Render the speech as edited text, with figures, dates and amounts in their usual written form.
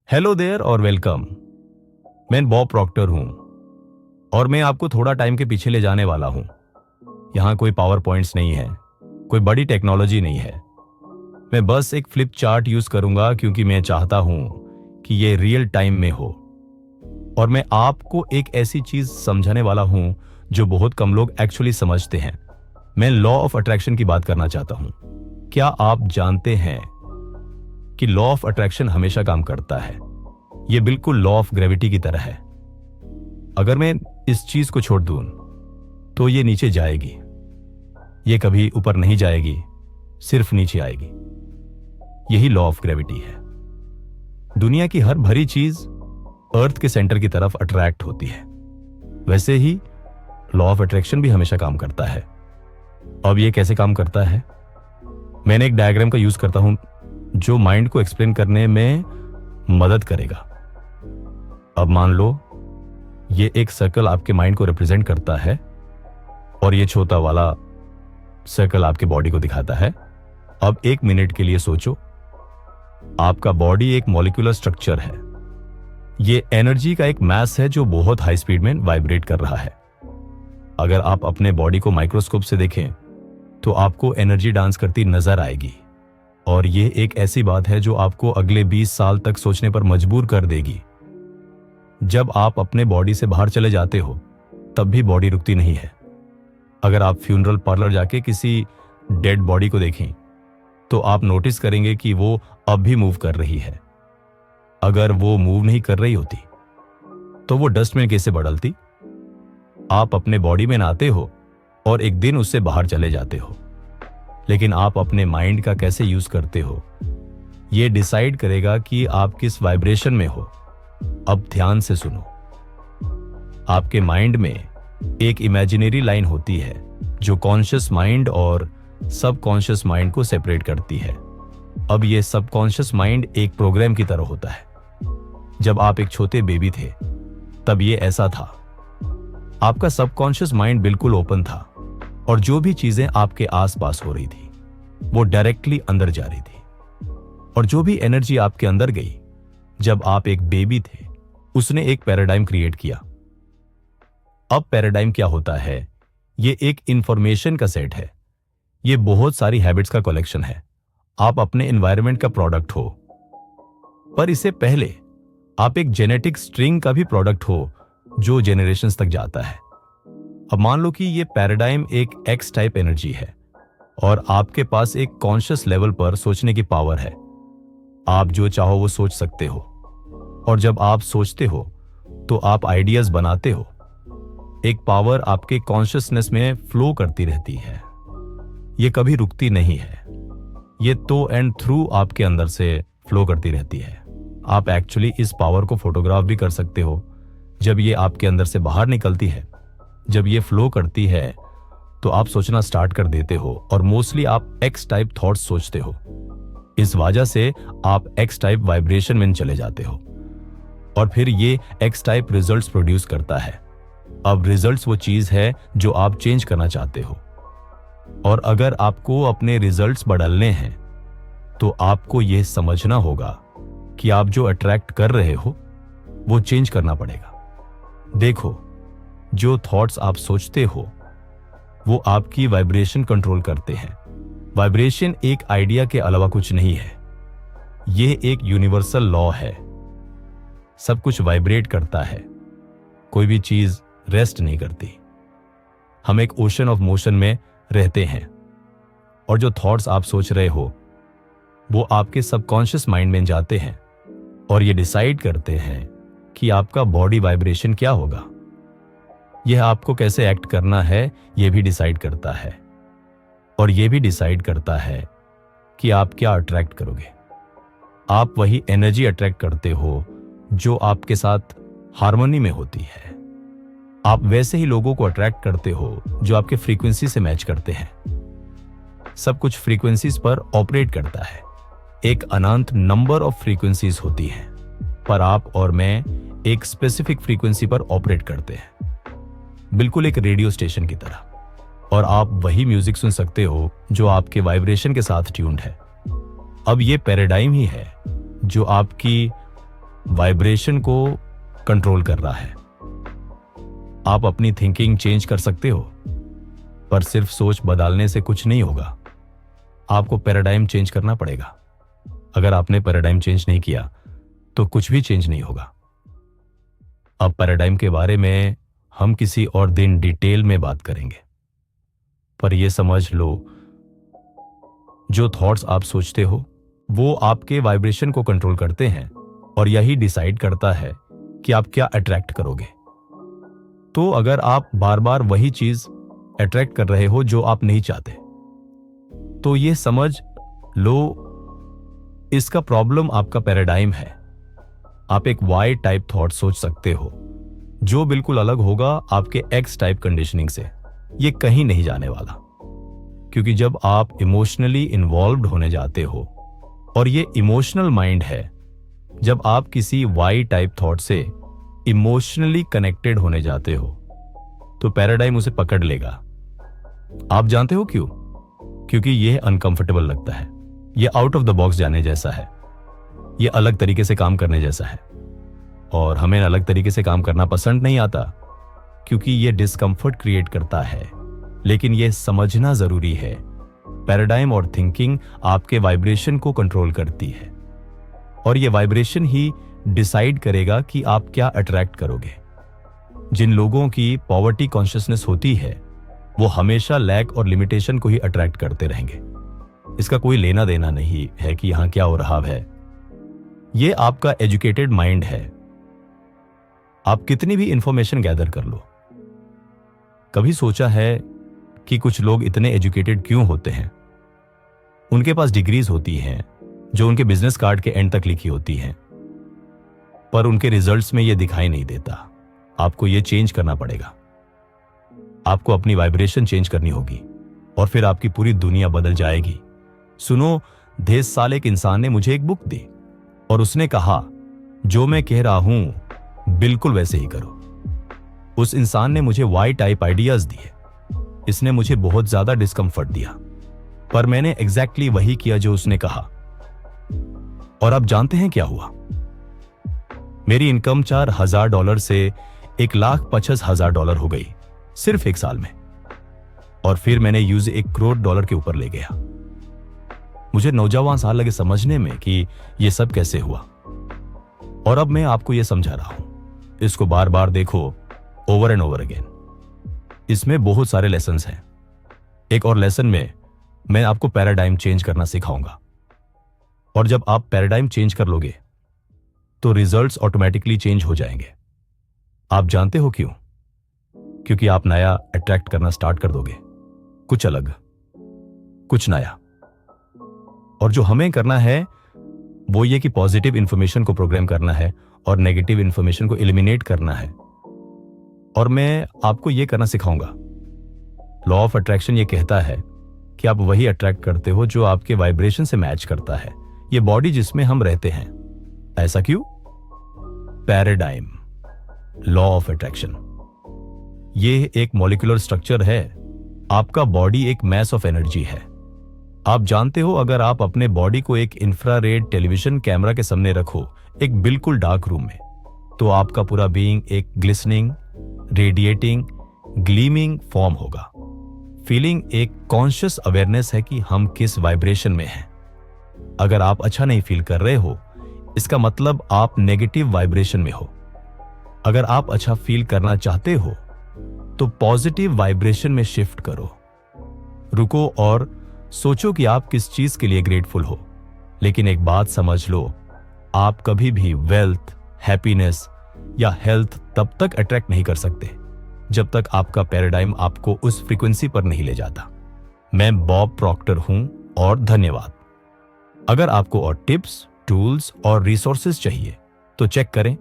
Hello there और welcome. मैं Bob Procter हूं और मैं आपको थोड़ा टाइम के पीछे ले जाने वाला हूं। यहां कोई पावर पॉइंट्स नहीं है, कोई बड़ी टेक्नोलॉजी नहीं है। मैं बस एक फ्लिप चार्ट यूज करूंगा क्योंकि मैं चाहता हूं कि ये रियल टाइम में हो। और मैं आपको एक ऐसी चीज समझाने वाला हूं जो बहुत कम लोग एक्चुअली समझते हैं। मैं लॉ ऑफ अट्रैक्शन की बात करना चाहता हूं। क्या आप जानते हैं कि लॉ ऑफ अट्रैक्शन हमेशा काम करता है? यह बिल्कुल लॉ ऑफ ग्रेविटी की तरह है। अगर मैं इस चीज को छोड़ दूं तो ये नीचे जाएगी, ये कभी ऊपर नहीं जाएगी, सिर्फ नीचे आएगी। यही लॉ ऑफ ग्रेविटी है। दुनिया की हर भरी चीज अर्थ के सेंटर की तरफ अट्रैक्ट होती है। वैसे ही लॉ ऑफ अट्रैक्शन भी हमेशा काम करता है। अब ये कैसे काम करता है? मैंने एक डायग्राम का यूज करता हूं जो माइंड को एक्सप्लेन करने में मदद करेगा। अब मान लो ये एक सर्कल आपके माइंड को रिप्रेजेंट करता है और ये छोटा वाला सर्कल आपके बॉडी को दिखाता है। अब एक मिनट के लिए सोचो, आपका बॉडी एक मॉलिक्यूलर स्ट्रक्चर है। ये एनर्जी का एक मैस है जो बहुत हाई स्पीड में वाइब्रेट कर रहा है। अगर आप अपने बॉडी को माइक्रोस्कोप से देखें तो आपको एनर्जी डांस करती नजर आएगी। और ये एक ऐसी बात है जो आपको अगले 20 साल तक सोचने पर मजबूर कर देगी। जब आप अपने बॉडी से बाहर चले जाते हो तब भी बॉडी रुकती नहीं है। अगर आप फ्यूनरल पार्लर जाके किसी डेड बॉडी को देखें तो आप नोटिस करेंगे कि वो अब भी मूव कर रही है। अगर वो मूव नहीं कर रही होती तो वो डस्ट में कैसे बदलती? आप अपने बॉडी में आते हो और एक दिन उससे बाहर चले जाते हो, लेकिन आप अपने माइंड का कैसे यूज करते हो यह डिसाइड करेगा कि आप किस वाइब्रेशन में हो। अब ध्यान से सुनो। आपके माइंड में एक इमेजिनरी लाइन होती है जो कॉन्शियस माइंड और सबकॉन्शियस माइंड को सेपरेट करती है। अब यह सबकॉन्शियस माइंड एक प्रोग्राम की तरह होता है। जब आप एक छोटे बेबी थे तब यह ऐसा था। आपका सबकॉन्शियस माइंड बिल्कुल ओपन था और जो भी चीजें आपके आसपास हो रही थी वो डायरेक्टली अंदर जा रही थी। और जो भी एनर्जी आपके अंदर गई जब आप एक बेबी थे उसने एक पैराडाइम क्रिएट किया। अब पैराडाइम क्या होता है? ये एक इंफॉर्मेशन का सेट है। ये बहुत सारी हैबिट्स का कलेक्शन है। आप अपने एनवायरनमेंट का प्रोडक्ट हो, पर इससे पहले आप एक जेनेटिक स्ट्रिंग का भी प्रोडक्ट हो जो जेनरेशंस तक जाता है। अब मान लो कि ये पैराडाइम एक एक्स टाइप एनर्जी है और आपके पास एक कॉन्शियस लेवल पर सोचने की पावर है। आप जो चाहो वो सोच सकते हो और जब आप सोचते हो तो आप आइडियाज बनाते हो। एक पावर आपके कॉन्शियसनेस में फ्लो करती रहती है। ये कभी रुकती नहीं है। ये तो एंड थ्रू आपके अंदर से फ्लो करती रहती है। आप एक्चुअली इस पावर को फोटोग्राफ भी कर सकते हो। जब ये आपके अंदर से बाहर निकलती है, जब ये फ्लो करती है तो आप सोचना स्टार्ट कर देते हो और मोस्टली आप एक्स टाइप थॉट्स सोचते हो। इस वजह से आप एक्स टाइप वाइब्रेशन में चले जाते हो और फिर ये एक्स टाइप रिजल्ट्स प्रोड्यूस करता है। अब रिजल्ट्स वो चीज है जो आप चेंज करना चाहते हो। और अगर आपको अपने रिजल्ट्स बदलने हैं तो आपको यह समझना होगा कि आप जो अट्रैक्ट कर रहे हो वो चेंज करना पड़ेगा। देखो, जो थॉट्स आप सोचते हो वो आपकी वाइब्रेशन कंट्रोल करते हैं। वाइब्रेशन एक आइडिया के अलावा कुछ नहीं है। यह एक यूनिवर्सल लॉ है। सब कुछ वाइब्रेट करता है। कोई भी चीज रेस्ट नहीं करती। हम एक ओशन ऑफ मोशन में रहते हैं और जो थॉट्स आप सोच रहे हो वो आपके सबकॉन्शियस माइंड में जाते हैं और ये डिसाइड करते हैं कि आपका बॉडी वाइब्रेशन क्या होगा। यह आपको कैसे एक्ट करना है यह भी डिसाइड करता है और यह भी डिसाइड करता है कि आप क्या अट्रैक्ट करोगे। आप वही एनर्जी अट्रैक्ट करते हो जो आपके साथ हार्मनी में होती है। आप वैसे ही लोगों को अट्रैक्ट करते हो जो आपके फ्रीक्वेंसी से मैच करते हैं। सब कुछ फ्रीक्वेंसीज पर ऑपरेट करता है। एक अनंत नंबर ऑफ फ्रीक्वेंसीज होती हैं, पर आप और मैं एक स्पेसिफिक फ्रीक्वेंसी पर ऑपरेट करते हैं, बिल्कुल एक रेडियो स्टेशन की तरह। और आप वही म्यूजिक सुन सकते हो जो आपके वाइब्रेशन के साथ ट्यून्ड है। अब ये पैराडाइम ही है जो आपकी वाइब्रेशन को कंट्रोल कर रहा है। आप अपनी थिंकिंग चेंज कर सकते हो, पर सिर्फ सोच बदलने से कुछ नहीं होगा। आपको पैराडाइम चेंज करना पड़ेगा। अगर आपने पैराडाइम चेंज नहीं किया तो कुछ भी चेंज नहीं होगा। अब पैराडाइम के बारे में हम किसी और दिन डिटेल में बात करेंगे, पर यह समझ लो, जो थॉट्स आप सोचते हो वो आपके वाइब्रेशन को कंट्रोल करते हैं और यही डिसाइड करता है कि आप क्या अट्रैक्ट करोगे। तो अगर आप बार बार वही चीज अट्रैक्ट कर रहे हो जो आप नहीं चाहते, तो ये समझ लो इसका प्रॉब्लम आपका पैराडाइम है। आप एक वाई टाइप थॉट सोच सकते हो जो बिल्कुल अलग होगा आपके एक्स टाइप कंडीशनिंग से। ये कहीं नहीं जाने वाला, क्योंकि जब आप इमोशनली इन्वॉल्व्ड होने जाते हो, और ये इमोशनल माइंड है, जब आप किसी वाई टाइप थॉट से इमोशनली कनेक्टेड होने जाते हो तो पैराडाइम उसे पकड़ लेगा। आप जानते हो क्यों? क्योंकि यह अनकंफर्टेबल लगता है, यह आउट ऑफ द बॉक्स जाने जैसा है, यह अलग तरीके से काम करने जैसा है, और हमें अलग तरीके से काम करना पसंद नहीं आता क्योंकि यह डिस्कंफर्ट क्रिएट करता है। लेकिन यह समझना जरूरी है, पैराडाइम और थिंकिंग आपके वाइब्रेशन को कंट्रोल करती है, और यह वाइब्रेशन ही डिसाइड करेगा कि आप क्या अट्रैक्ट करोगे। जिन लोगों की पॉवर्टी कॉन्शियसनेस होती है वो हमेशा लैक और लिमिटेशन को ही अट्रैक्ट करते रहेंगे। इसका कोई लेना देना नहीं है कि यहां क्या हो रहा है। यह आपका एजुकेटेड माइंड है। आप कितनी भी इंफॉर्मेशन गैदर कर लो, कभी सोचा है कि कुछ लोग इतने एजुकेटेड क्यों होते हैं? उनके पास डिग्रीज होती हैं जो उनके बिजनेस कार्ड के एंड तक लिखी होती हैं, पर उनके रिजल्ट्स में यह दिखाई नहीं देता। आपको यह चेंज करना पड़ेगा। आपको अपनी वाइब्रेशन चेंज करनी होगी और फिर आपकी पूरी दुनिया बदल जाएगी। सुनो, 10 साल एक इंसान ने मुझे एक बुक दी और उसने कहा जो मैं कह रहा हूं बिल्कुल वैसे ही करो। उस इंसान ने मुझे वाई टाइप आइडियाज दिए। इसने मुझे बहुत ज्यादा डिस्कंफर्ट दिया, पर मैंने एग्जैक्टली वही किया जो उसने कहा। और आप जानते हैं क्या हुआ? मेरी इनकम $4,000 से $1,50,000 हो गई सिर्फ 1 साल में, और फिर मैंने यूज $1 करोड़ के ऊपर ले गया। मुझे 9 साल लगे समझने में कि यह सब कैसे हुआ, और अब मैं आपको यह समझा रहा हूं। इसको बार बार देखो, ओवर एंड ओवर अगेन। इसमें बहुत सारे लेसन्स हैं। एक और लेसन में मैं आपको पैराडाइम चेंज करना सिखाऊंगा, और जब आप पैराडाइम चेंज कर लोगे तो रिजल्ट्स ऑटोमेटिकली चेंज हो जाएंगे। आप जानते हो क्यों? क्योंकि आप नया अट्रैक्ट करना स्टार्ट कर दोगे, कुछ अलग, कुछ नया। और जो हमें करना है वो ये कि पॉजिटिव इंफॉर्मेशन को प्रोग्राम करना है और नेगेटिव इंफॉर्मेशन को एलिमिनेट करना है। और मैं आपको यह करना सिखाऊंगा। लॉ ऑफ अट्रैक्शन ये कहता है कि आप वही अट्रैक्ट करते हो जो आपके वाइब्रेशन से मैच करता है। ये बॉडी जिसमें हम रहते हैं। ऐसा क्यों? पैराडाइम, लॉ ऑफ अट्रैक्शन, ये एक मॉलिक्यूलर स्ट्रक्चर है। आपका बॉडी एक मैस ऑफ एनर्जी है। आप जानते हो, अगर आप अपने बॉडी को एक इंफ्रारेड टेलीविजन कैमरा के सामने रखो, एक बिल्कुल डार्क रूम में, तो आपका पूरा बीइंग एक ग्लिसनिंग, रेडिएटिंग, ग्लीमिंग फॉर्म होगा। फीलिंग एक कॉन्शियस अवेयरनेस है कि हम किस वाइब्रेशन में हैं। अगर आप अच्छा नहीं फील कर रहे हो, इसका मतलब आप नेगेटिव वाइब्रेशन में हो। अगर आप अच्छा फील करना चाहते हो तो पॉजिटिव वाइब्रेशन में शिफ्ट करो। रुको और सोचो कि आप किस चीज के लिए ग्रेटफुल हो। लेकिन एक बात समझ लो, आप कभी भी वेल्थ, हैप्पीनेस या हेल्थ तब तक अट्रैक्ट नहीं कर सकते जब तक आपका पैराडाइम आपको उस फ्रीक्वेंसी पर नहीं ले जाता। मैं बॉब प्रॉक्टर हूं और धन्यवाद। अगर आपको और टिप्स, टूल्स और रिसोर्सेज चाहिए तो चेक करें